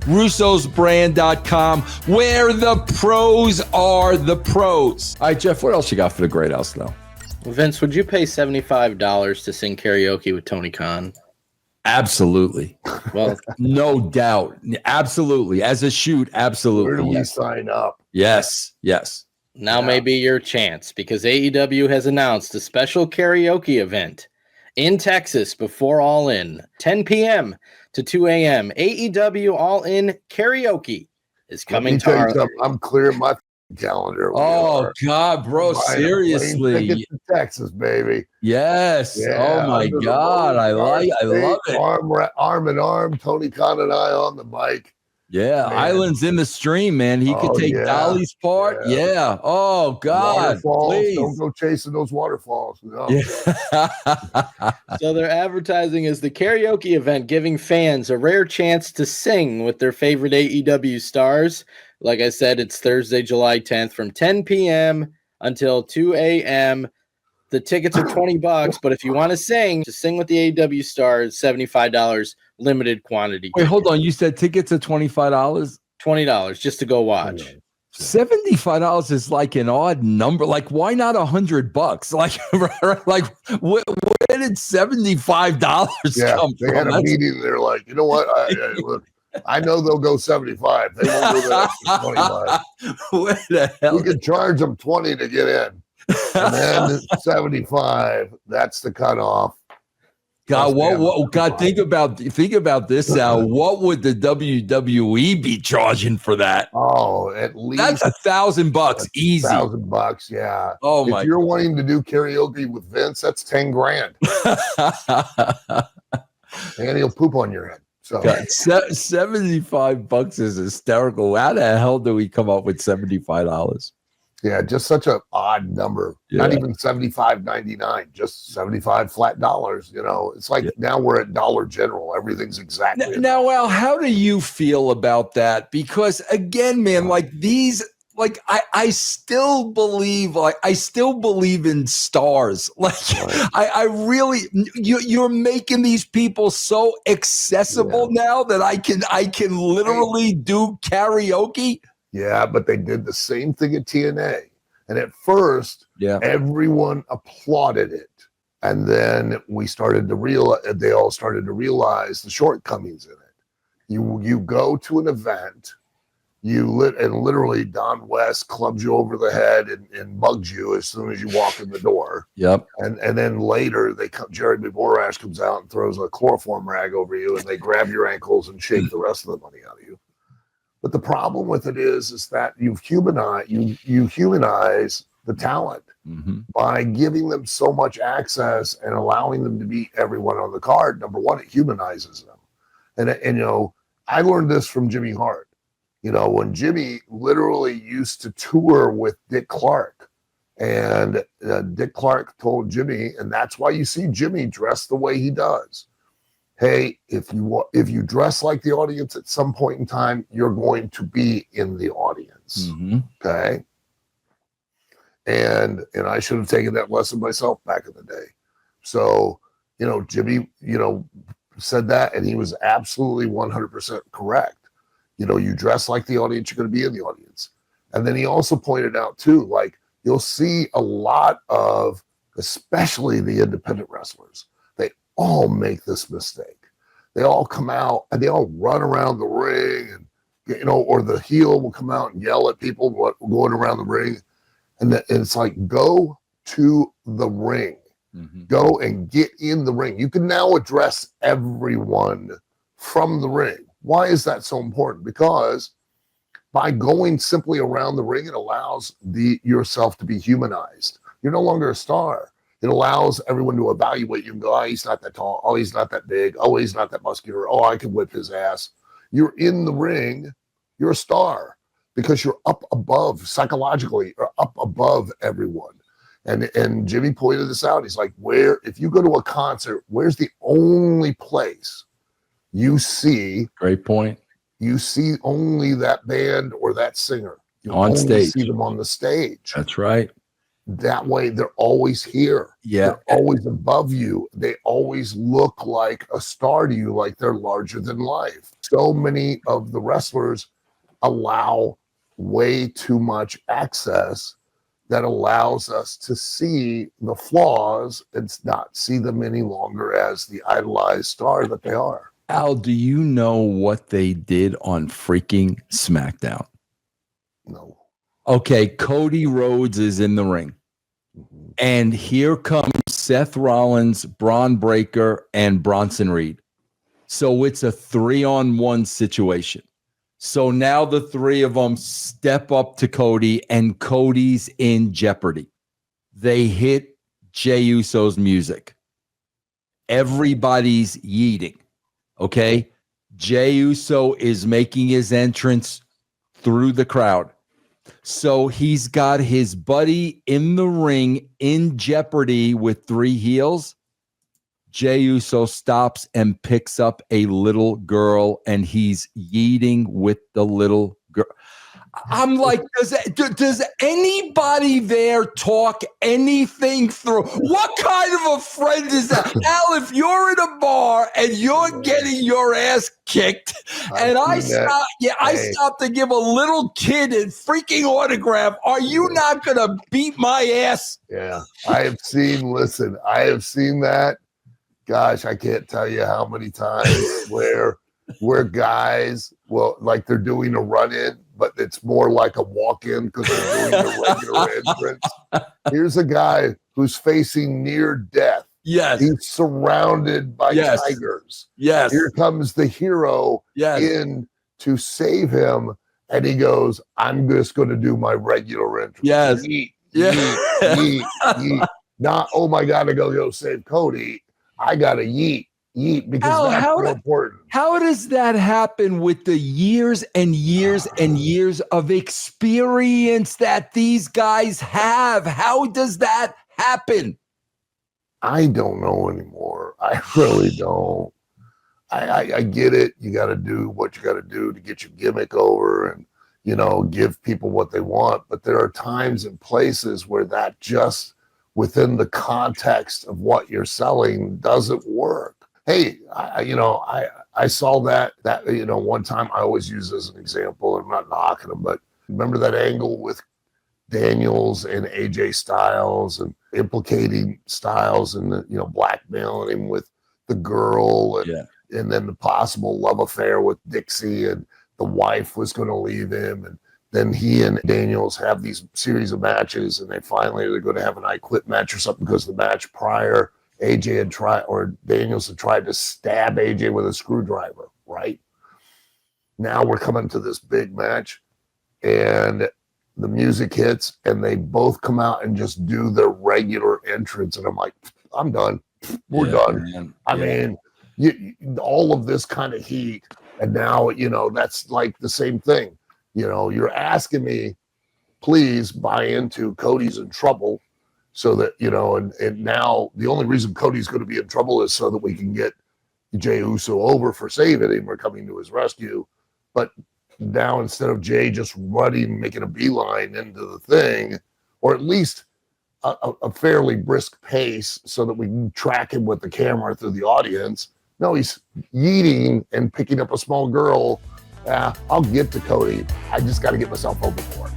Russo'sBrand.com, where the pros are the pros. All right, Jeff, what else you got for the Great House now? Vince, would you pay $75 to sing karaoke with Tony Khan? Absolutely. Well, no doubt. Absolutely. As a shoot, absolutely. Where do we sign up? Yes. Now may be your chance, because AEW has announced a special karaoke event in Texas before All In, 10 p.m. to 2 a.m. AEW All In Karaoke is coming to our... I'm clearing my calendar. Oh, God, bro, seriously. Ticket to Texas, baby. Yes. Yeah, oh, my God. I love it. Arm in arm, Tony Khan and I on the mic. Yeah, man. Island's in the stream, man. He could take Dolly's part. Yeah. Oh, God. Waterfalls. Please. Don't go chasing those waterfalls. No. Yeah. So they're advertising as the karaoke event, giving fans a rare chance to sing with their favorite AEW stars. Like I said, it's Thursday, July 10th from 10 p.m. until 2 a.m. The tickets are $20, but if you want to sing with the AEW stars, $75, limited quantity. Wait, hold on. You said tickets are $25? $20 just to go watch. $75 is like an odd number. Like, why not $100? Like, where did $75 come they from? had a meeting. They're like, you know what? Look, I know they'll go 75. They won't go that extra 25. Where the hell? We could charge them 20 to get in. And then 75, that's the cutoff. God, God, think about this now. What would the WWE be charging for that? Oh, at least that's $1,000 easy. $1,000, yeah. Oh my! If you're wanting to do karaoke with Vince, that's $10,000. And he'll poop on your head. So God, $75 is hysterical. How the hell do we come up with $75? Yeah, just such an odd number. Yeah. Not even $75.99, just $75 flat dollars. You know, it's like now we're at Dollar General. Everything's exactly. Now, Al, how do you feel about that? Because again, man, like these, like I still believe in stars. Like I really, you're making these people so accessible now that I can literally do karaoke. Yeah, but they did the same thing at TNA. And at first, everyone applauded it. And then they all started to realize the shortcomings in it. You go to an event, and literally Don West clubs you over the head and bugs you as soon as you walk in the door. Yep. And then later Jeremy Borash comes out and throws a chloroform rag over you, and they grab your ankles and shake the rest of the money out of you. But the problem with it is that you humanize the talent by giving them so much access and allowing them to beat everyone on the card. Number one, it humanizes them. And you know, I learned this from Jimmy Hart. You know, when Jimmy literally used to tour with Dick Clark, and Dick Clark told Jimmy, and that's why you see Jimmy dressed the way he does. Hey, if you dress like the audience at some point in time, you're going to be in the audience. Okay. And I should have taken that lesson myself back in the day. So, you know, Jimmy, you know, said that, and he was absolutely 100% correct. You know, you dress like the audience, you're going to be in the audience. And then he also pointed out too, like you'll see a lot of, especially the independent wrestlers, all make this mistake. They all come out and they all run around the ring, and you know, or the heel will come out and yell at people going around the ring, and it's like, go to the ring, go and get in the ring. You can now address everyone from the ring. Why is that so important? Because by going simply around the ring, it allows yourself to be humanized. You're no longer a star. It allows everyone to evaluate you and go, oh, he's not that tall. Oh, he's not that big. Oh, he's not that muscular. Oh, I can whip his ass. You're in the ring. You're a star because you're up above, psychologically, or up above everyone. And Jimmy pointed this out. He's like, if you go to a concert, where's the only place you see? Great point. You see only that band or that singer. You on stage. See them on the stage. That's right. That way, they're always here. Yeah. They're always above you. They always look like a star to you, like they're larger than life. so many of the wrestlers allow way too much access that allows us to see the flaws and not see them any longer as the idolized star that they are. Al, do you know what they did on freaking SmackDown? No. Okay, Cody Rhodes is in the ring. Mhm. And here comes Seth Rollins, Braun Breaker, and Bronson Reed. So it's a 3-on-1 situation. So now the three of them step up to Cody, and Cody's in jeopardy. They hit Jey Uso's music. Everybody's yeeting. Okay? Jey Uso is making his entrance through the crowd. So he's got his buddy in the ring in jeopardy with 3 heels. Jey Uso stops and picks up a little girl, and he's yeeting with the little girl. I'm like, does anybody there talk anything through? What kind of a friend is that? Al, if you're in a bar and you're getting your ass kicked, and I stop to give a little kid a freaking autograph, are you not going to beat my ass? Yeah, I have seen that. Gosh, I can't tell you how many times where guys, well, like they're doing a run-in, but it's more like a walk-in because they're doing the regular entrance. Here's a guy who's facing near death. Yes. He's surrounded by tigers. Yes. Here comes the hero in to save him, and he goes, I'm just going to do my regular entrance. Yes. Yeet, yeet, yeet. Not, oh my God, I gotta go save Cody. I gotta yeet because that's more important. How does that happen with the years and years and years of experience that these guys have? How does that happen? I don't know anymore. I really don't. I get it. You got to do what you got to do to get your gimmick over and, you know, give people what they want. But there are times and places where that just within the context of what you're selling doesn't work. Hey, I saw that, you know, one time. I always use as an example. I'm not knocking them, but remember that angle with Daniels and AJ Styles and implicating Styles and the, you know, blackmailing him with the girl and then the possible love affair with Dixie, and the wife was going to leave him, and then he and Daniels have these series of matches, and they're going to have an I Quit match or something because the match prior, AJ had tried, or Daniels had tried to stab AJ with a screwdriver, right? Now we're coming to this big match, and the music hits, and they both come out and just do their regular entrance, and I'm like, I'm done. We're done. Man. I mean, all of this kind of heat, and now, you know, that's like the same thing. You know, you're asking me, please buy into Cody's in trouble so that, you know, and now the only reason Cody's going to be in trouble is so that we can get Jey Uso over for saving him or coming to his rescue. But now instead of Jey just running, making a beeline into the thing, or at least a fairly brisk pace so that we can track him with the camera through the audience, no, he's yeeting and picking up a small girl. I'll get to Cody. I just got to get myself over for it.